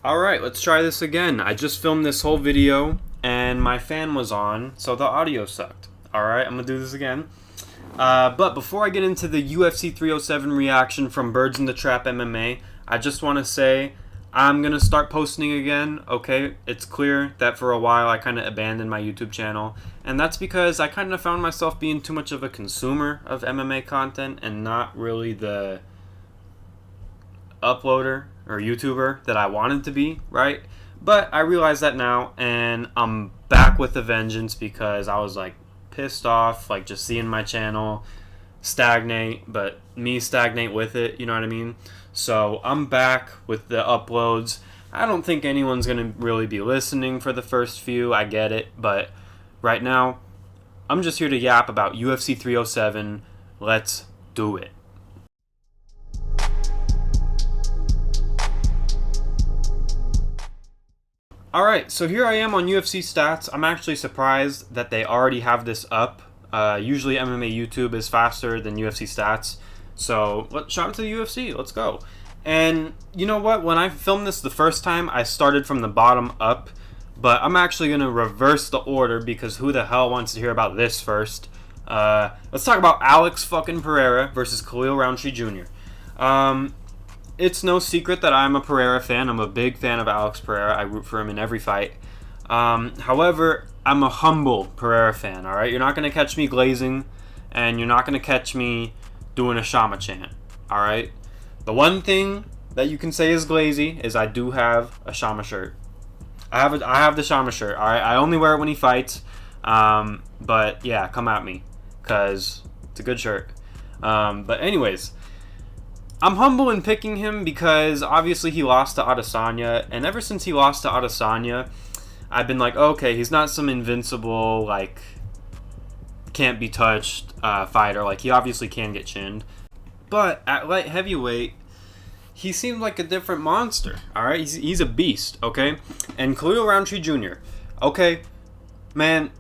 Alright, let's try this again. I just filmed this whole video and my fan was on, so the audio sucked. Alright, I'm gonna do this again. But before I get into the UFC 307 reaction from Birds in the Trap MMA, I just want to say I'm gonna start posting again, okay? It's clear that for a while I kind of abandoned my YouTube channel, and that's because I kind of found myself being too much of a consumer of MMA content and not really the uploader or YouTuber that I wanted to be, right? But I realize that now, and I'm back with a vengeance because I was like pissed off, like just seeing my channel stagnate, but me stagnate with it, you know what I mean? So I'm back with the uploads. I don't think anyone's gonna really be listening for the first few, I get it, but right now I'm just here to yap about UFC 307. Let's do it. Alright, so here I am on UFC Stats. I'm actually surprised that they already have this up. Usually MMA YouTube is faster than UFC Stats. So, shout out to the UFC. Let's go. And you know what? When I filmed this the first time, I started from the bottom up. But I'm actually going to reverse the order because who the hell wants to hear about this first? Let's talk about Alex fucking Pereira versus Kahlil Rountree Jr. It's no secret that I'm a Pereira fan. I'm a big fan of Alex Pereira. I root for him in every fight. However, I'm a humble Pereira fan, alright? You're not going to catch me glazing, and you're not going to catch me doing a Shama chant, alright? The one thing that you can say is glazy is I do have a Shama shirt. I have the Shama shirt, alright? I only wear it when he fights, but yeah, come at me, because it's a good shirt. But anyways, I'm humble in picking him because obviously he lost to Adesanya, and ever since he lost to Adesanya, I've been like, okay, he's not some invincible, like, can't be touched fighter. Like, he obviously can get chinned. But at light heavyweight, he seemed like a different monster, alright? He's a beast, okay? And Kahlil Rountree Jr., okay? Man,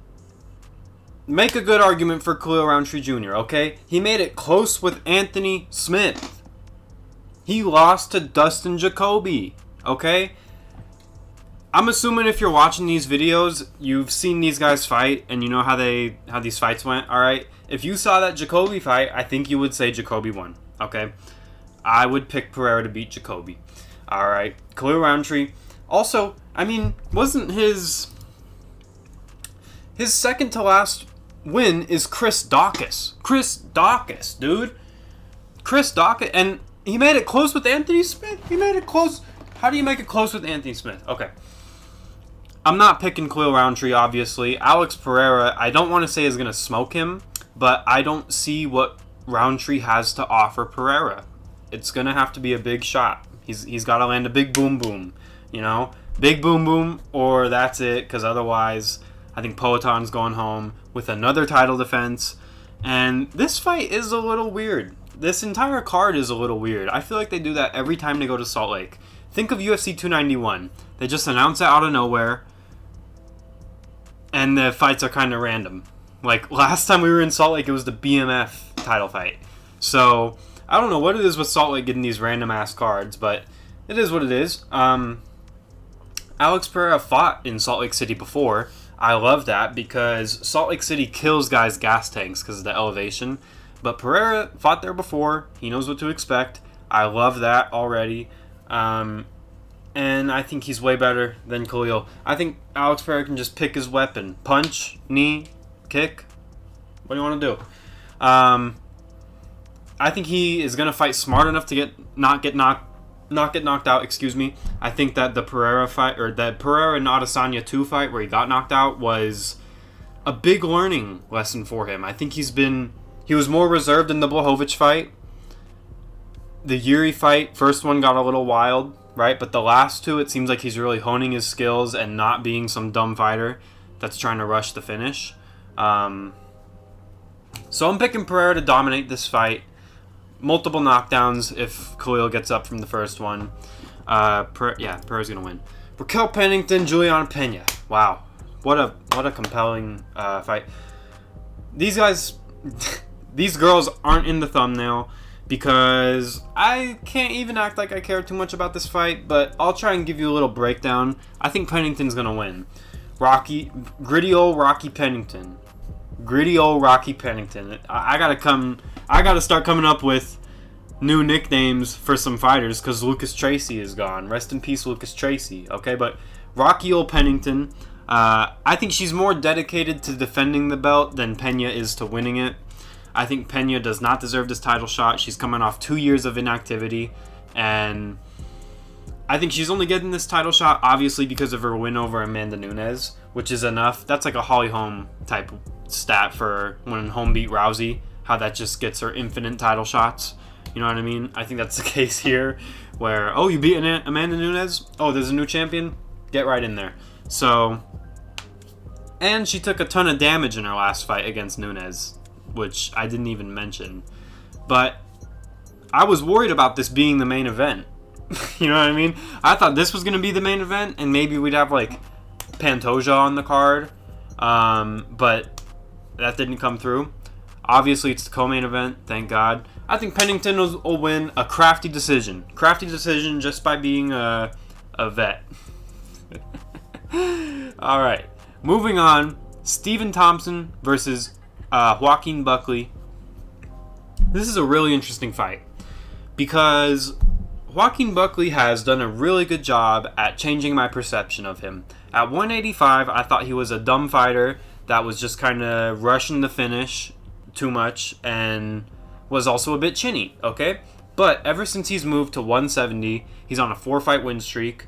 make a good argument for Kahlil Rountree Jr., okay? He made it close with Anthony Smith. He lost to Dustin Jacoby, okay? I'm assuming if you're watching these videos, you've seen these guys fight and you know how these fights went, alright? If you saw that Jacoby fight, I think you would say Jacoby won, okay? I would pick Pereira to beat Jacoby, alright? Kahlil Rountree. Also, I mean, wasn't his second to last win is Chris Daukaus. Chris Daukaus, dude. Chris Daukaus, and he made it close with Anthony Smith. He made it close. How do you make it close with Anthony Smith? Okay. I'm not picking Kahlil Rountree, obviously. Alex Pereira, I don't want to say is going to smoke him, but I don't see what Rountree has to offer Pereira. It's going to have to be a big shot. He's got to land a big boom boom, you know? Big boom boom, or that's it, because otherwise I think Poaton's going home with another title defense. And this fight is a little weird. This entire card is a little weird. I feel like they do that every time they go to Salt Lake. Think of UFC 291. They just announce it out of nowhere, and the fights are kind of random. Like, last time we were in Salt Lake, it was the BMF title fight. So, I don't know what it is with Salt Lake getting these random-ass cards, but it is what it is. Alex Pereira fought in Salt Lake City before. I love that because Salt Lake City kills guys' gas tanks because of the elevation. But Pereira fought there before. He knows what to expect. I love that already. And I think he's way better than Kahlil. I think Alex Pereira can just pick his weapon. Punch, knee, kick. What do you want to do? I think he is going to fight smart enough to not get knocked out, excuse me. I think that the Pereira fight, or that Pereira and Adesanya 2 fight where he got knocked out was a big learning lesson for him. I think he was more reserved in the Blachowicz fight. The Yuri fight, first one got a little wild, right? But the last two, it seems like he's really honing his skills and not being some dumb fighter that's trying to rush the finish. So I'm picking Pereira to dominate this fight. Multiple knockdowns if Kahlil gets up from the first one. Pereira's going to win. Raquel Pennington, Juliana Pena. Wow. What a compelling fight. These guys... These girls aren't in the thumbnail because I can't even act like I care too much about this fight, but I'll try and give you a little breakdown. I think Pennington's going to win. Gritty old Rocky Pennington. Gritty old Rocky Pennington. I gotta start coming up with new nicknames for some fighters because Lucas Tracy is gone. Rest in peace, Lucas Tracy. Okay, but Rocky old Pennington. I think she's more dedicated to defending the belt than Pena is to winning it. I think Pena does not deserve this title shot. She's coming off 2 years of inactivity, and I think she's only getting this title shot obviously because of her win over Amanda Nunes, which is enough. That's like a Holly Holm type stat for when Holm beat Rousey, how that just gets her infinite title shots. You know what I mean? I think that's the case here, where, oh, you beat Amanda Nunes? Oh, there's a new champion? Get right in there. So, and she took a ton of damage in her last fight against Nunes, which I didn't even mention. But I was worried about this being the main event. You know what I mean? I thought this was going to be the main event, and maybe we'd have, like, Pantoja on the card. But that didn't come through. Obviously, it's the co-main event, thank God. I think Pennington will win a crafty decision. Crafty decision just by being a vet. All right. Moving on. Stephen Thompson versus Joaquin Buckley. This is a really interesting fight because Joaquin Buckley has done a really good job at changing my perception of him. At 185, I thought he was a dumb fighter that was just kind of rushing the finish too much and was also a bit chinny, okay? But ever since he's moved to 170, he's on a 4-fight win streak,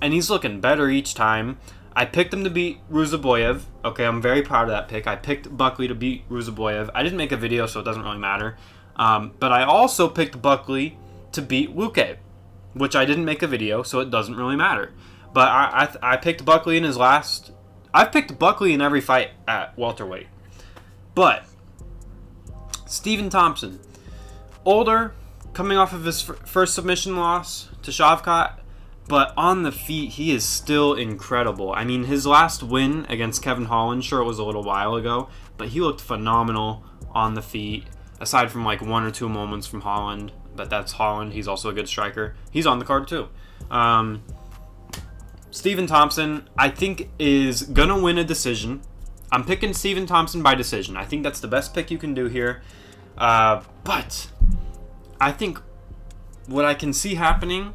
and he's looking better each time. I picked him to beat Ruzaboyev. Okay, I'm very proud of that pick. I picked Buckley to beat Ruzaboyev. I didn't make a video, so it doesn't really matter. But I also picked Buckley to beat Luque, which I didn't make a video, so it doesn't really matter. But I picked Buckley in his last... I've picked Buckley in every fight at welterweight. But Stephen Thompson, older, coming off of his first submission loss to Shavkat, but on the feet, he is still incredible. I mean, his last win against Kevin Holland, sure, it was a little while ago, but he looked phenomenal on the feet, aside from like 1 or 2 moments from Holland. But that's Holland. He's also a good striker. He's on the card too. Stephen Thompson, I think, is going to win a decision. I'm picking Stephen Thompson by decision. I think that's the best pick you can do here. But I think what I can see happening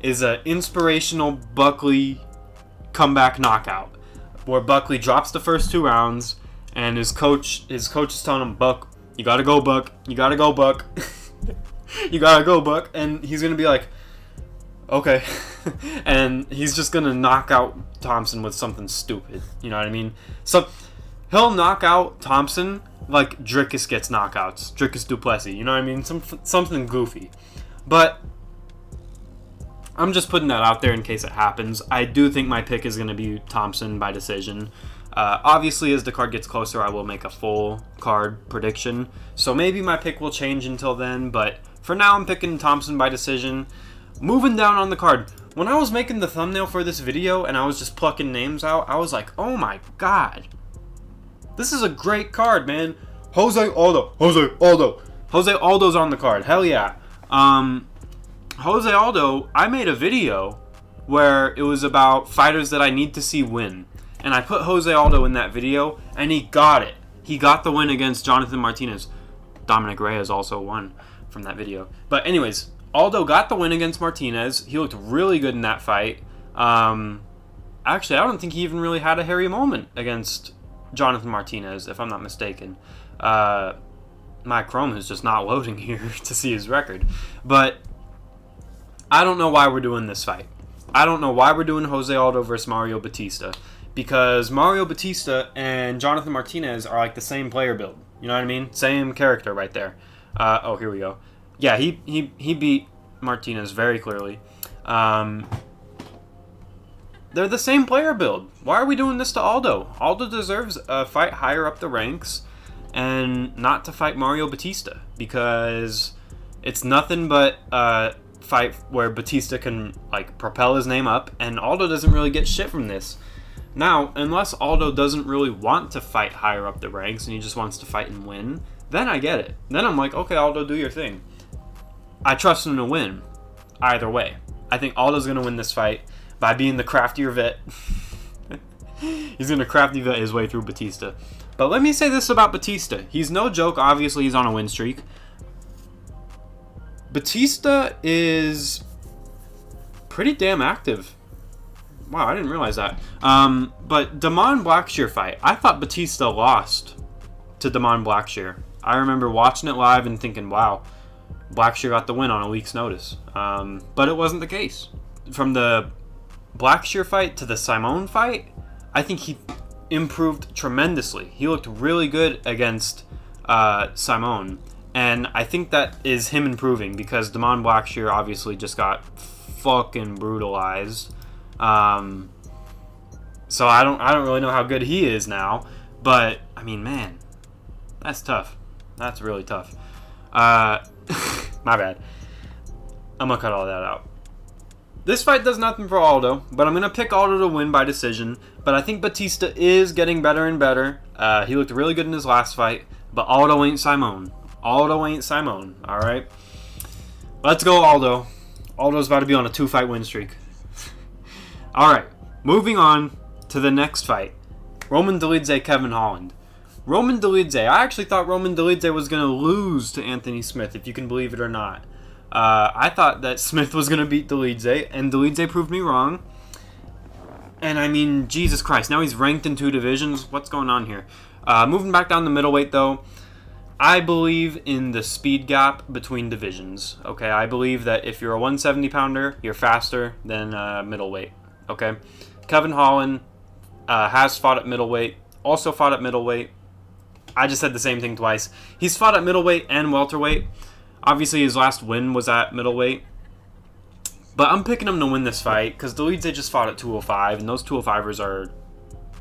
is an inspirational Buckley comeback knockout, where Buckley drops the first 2 rounds, and his coach is telling him, Buck, you gotta go, Buck. You gotta go, Buck. You gotta go, Buck. And he's gonna be like, okay. And he's just gonna knock out Thompson with something stupid. You know what I mean? So he'll knock out Thompson like Dricus gets knockouts. Dricus Duplessis. You know what I mean? Something goofy. But I'm just putting that out there in case it happens. I do think my pick is going to be Thompson by decision. Obviously, as the card gets closer, I will make a full card prediction. So maybe my pick will change until then. But for now, I'm picking Thompson by decision. Moving down on the card. When I was making the thumbnail for this video and I was just plucking names out, I was like, oh my god. This is a great card, man. Jose Aldo. Jose Aldo's on the card. Hell yeah. Jose Aldo, I made a video where it was about fighters that I need to see win. And I put Jose Aldo in that video, and he got it. He got the win against Jonathan Martinez. Dominic Reyes also won from that video. But anyways, Aldo got the win against Martinez. He looked really good in that fight. Actually, I don't think he even really had a hairy moment against Jonathan Martinez, if I'm not mistaken. My Chrome is just not loading here to see his record. But I don't know why we're doing this fight. I don't know why we're doing Jose Aldo versus Mario Batista. Because Mario Batista and Jonathan Martinez are like the same player build. You know what I mean? Same character right there. Oh, here we go. Yeah, he beat Martinez very clearly. They're the same player build. Why are we doing this to Aldo? Aldo deserves a fight higher up the ranks and not to fight Mario Batista. Because it's nothing but fight where Batista can like propel his name up, and Aldo doesn't really get shit from this. Now, unless Aldo doesn't really want to fight higher up the ranks and he just wants to fight and win, then I get it. Then I'm like, okay, Aldo, do your thing. I trust him to win either way. I think Aldo's going to win this fight by being the craftier vet. He's going to crafty vet his way through Batista. But let me say this about Batista. He's no joke. Obviously, he's on a win streak. Batista is pretty damn active. Wow, I didn't realize that. But Damon Blackshear fight. I thought Batista lost to Damon Blackshear. I remember watching it live and thinking, wow, Blackshear got the win on a week's notice. But it wasn't the case. From the Blackshear fight to the Simone fight, I think he improved tremendously. He looked really good against Simone. And I think that is him improving because Damon Blackshear obviously just got fucking brutalized. So I don't really know how good he is now. But, I mean, man, that's tough. That's really tough. My bad. I'm going to cut all that out. This fight does nothing for Aldo, but I'm going to pick Aldo to win by decision. But I think Batista is getting better and better. He looked really good in his last fight, but Aldo ain't Simone. Aldo ain't Simone, all right? Let's go, Aldo. Aldo's about to be on a 2-fight win streak. All right, moving on to the next fight. Roman Dolidze, Kevin Holland. Roman Dolidze. I actually thought Roman Dolidze was going to lose to Anthony Smith, if you can believe it or not. I thought that Smith was going to beat Dolidze, and Dolidze proved me wrong. And I mean, Jesus Christ, now he's ranked in 2 divisions. What's going on here? Moving back down the middleweight, though, I believe in the speed gap between divisions. Okay, I believe that if you're a 170-pounder, you're faster than middleweight. Okay, Kevin Holland has fought at middleweight, also fought at middleweight. I just said the same thing twice. He's fought at middleweight and welterweight. Obviously, his last win was at middleweight. But I'm picking him to win this fight because Dolidze just fought at 205, and those 205ers are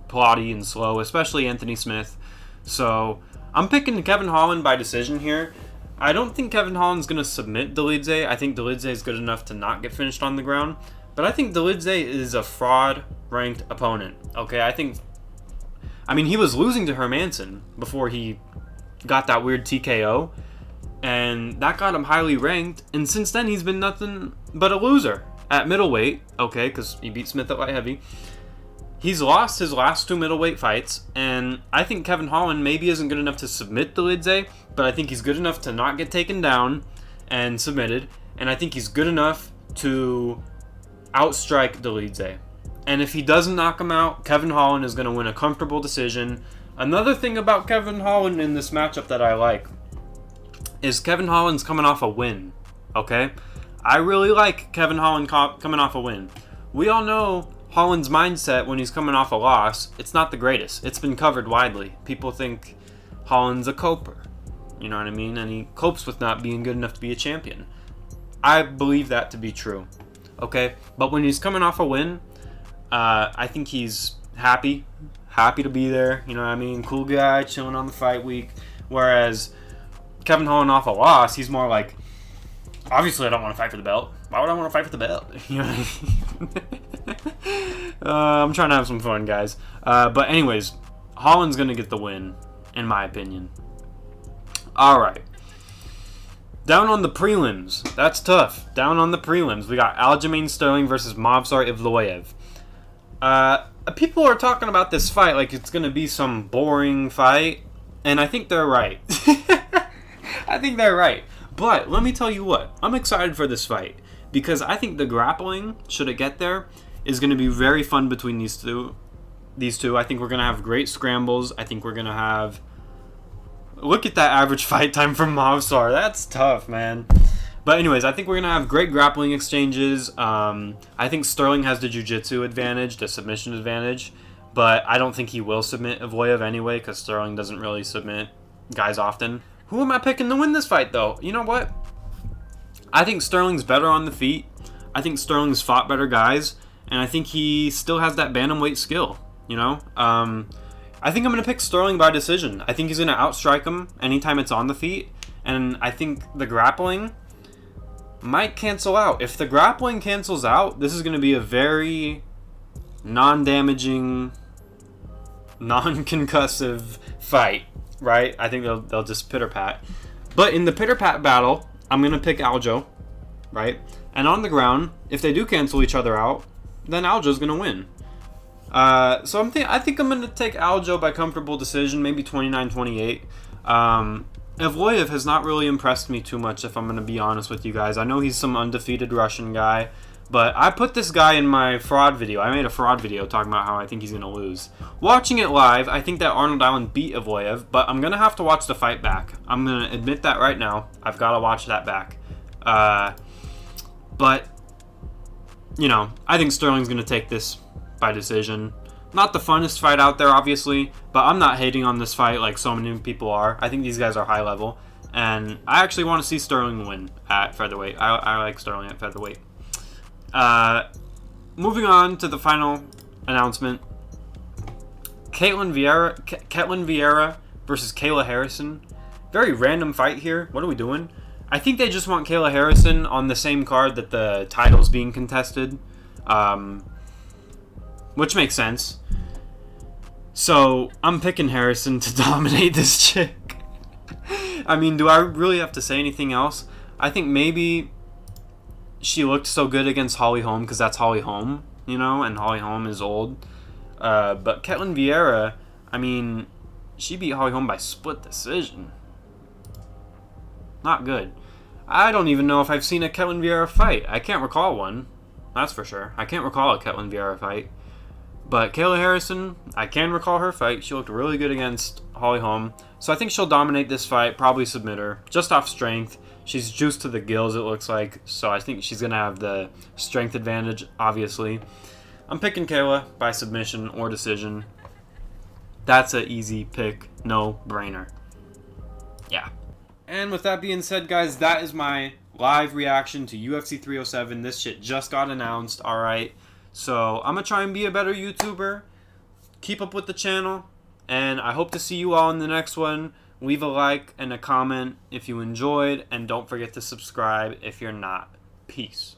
plotty and slow, especially Anthony Smith. So I'm picking Kevin Holland by decision here. I don't think Kevin Holland's going to submit Dolidze. I think Dolidze is good enough to not get finished on the ground. But I think Dolidze is a fraud-ranked opponent. Okay, I mean, he was losing to Hermanson before he got that weird TKO. And that got him highly ranked. And since then, he's been nothing but a loser at middleweight. Okay, because he beat Smith at light heavy. He's lost his last 2 middleweight fights. And I think Kevin Holland maybe isn't good enough to submit Dolidze. But I think he's good enough to not get taken down and submitted. And I think he's good enough to outstrike Dolidze. And if he doesn't knock him out, Kevin Holland is going to win a comfortable decision. Another thing about Kevin Holland in this matchup that I like is Kevin Holland's coming off a win, okay? I really like Kevin Holland coming off a win. We all know Holland's mindset when he's coming off a loss. It's not the greatest. It's been covered widely. People think Holland's a coper, you know what I mean? And he copes with not being good enough to be a champion. I believe that to be true, okay? But when he's coming off a win, I think he's happy to be there, you know what I mean? Cool guy, chilling on the fight week. Whereas Kevin Holland off a loss, he's more like, obviously I don't want to fight for the belt. Why would I want to fight for the belt? You know what I mean? I'm trying to have some fun, guys. But anyways, Holland's going to get the win, in my opinion. Alright. Down on the prelims. That's tough. Down on the prelims. We got Aljamain Sterling versus Movsar Evloev. People are talking about this fight like it's going to be some boring fight. And I think they're right. I think they're right. But let me tell you what. I'm excited for this fight. Because I think the grappling, should it get there, is going to be very fun between these two. I think we're going to have great scrambles. I think we're going to have... Look at that average fight time from Movsar. That's tough, man. But anyways, I think we're going to have great grappling exchanges. I think Sterling has the jiu-jitsu advantage, the submission advantage. But I don't think he will submit Evloev anyway, because Sterling doesn't really submit guys often. Who am I picking to win this fight, though? You know what? I think Sterling's better on the feet. I think Sterling's fought better guys. And I think he still has that bantamweight skill, you know? I think I'm going to pick Sterling by decision. I think he's going to outstrike him anytime it's on the feet. And I think the grappling might cancel out. If the grappling cancels out, this is going to be a very non-damaging, non-concussive fight, right? I think they'll just pitter-pat. But in the pitter-pat battle, I'm going to pick Aljo right? And on the ground, if they do cancel each other out, then Aljo's gonna win. So I think I'm gonna take Aljo by comfortable decision, maybe 29-28. Evloev has not really impressed me too much, if I'm gonna be honest with you guys. I know he's some undefeated Russian guy, but I put this guy in my fraud video. I made a fraud video talking about how I think he's gonna lose. Watching it live, I think that Arnold Allen beat Evloev, but I'm gonna have to watch the fight back. I'm gonna admit that right now. I've gotta watch that back. But you know, I think Sterling's gonna take this by decision. Not the funnest fight out there, obviously, but I'm not hating on this fight like so many people are. I think these guys are high level, and I actually want to see Sterling win at featherweight. I like Sterling at featherweight. Moving on to the final announcement. Ketlen Vieira versus Kayla Harrison. Very random fight here. What are we doing? I think they just want Kayla Harrison on the same card that the title's being contested. Which makes sense. So, I'm picking Harrison to dominate this chick. I mean, do I really have to say anything else? I think maybe she looked so good against Holly Holm because that's Holly Holm, you know, and Holly Holm is old. But Ketlen Vieira, I mean, she beat Holly Holm by split decision. Not good. I don't even know if I've seen a Ketlen Vieira fight. I can't recall one. That's for sure. I can't recall a Ketlen Vieira fight. But Kayla Harrison, I can recall her fight. She looked really good against Holly Holm. So I think she'll dominate this fight, probably submit her, just off strength. She's juiced to the gills, it looks like. So I think she's going to have the strength advantage, obviously. I'm picking Kayla by submission or decision. That's an easy pick, no-brainer. Yeah. And with that being said, guys, that is my live reaction to UFC 307. This shit just got announced, alright? So, I'm going to try and be a better YouTuber. Keep up with the channel. And I hope to see you all in the next one. Leave a like and a comment if you enjoyed. And don't forget to subscribe if you're not. Peace.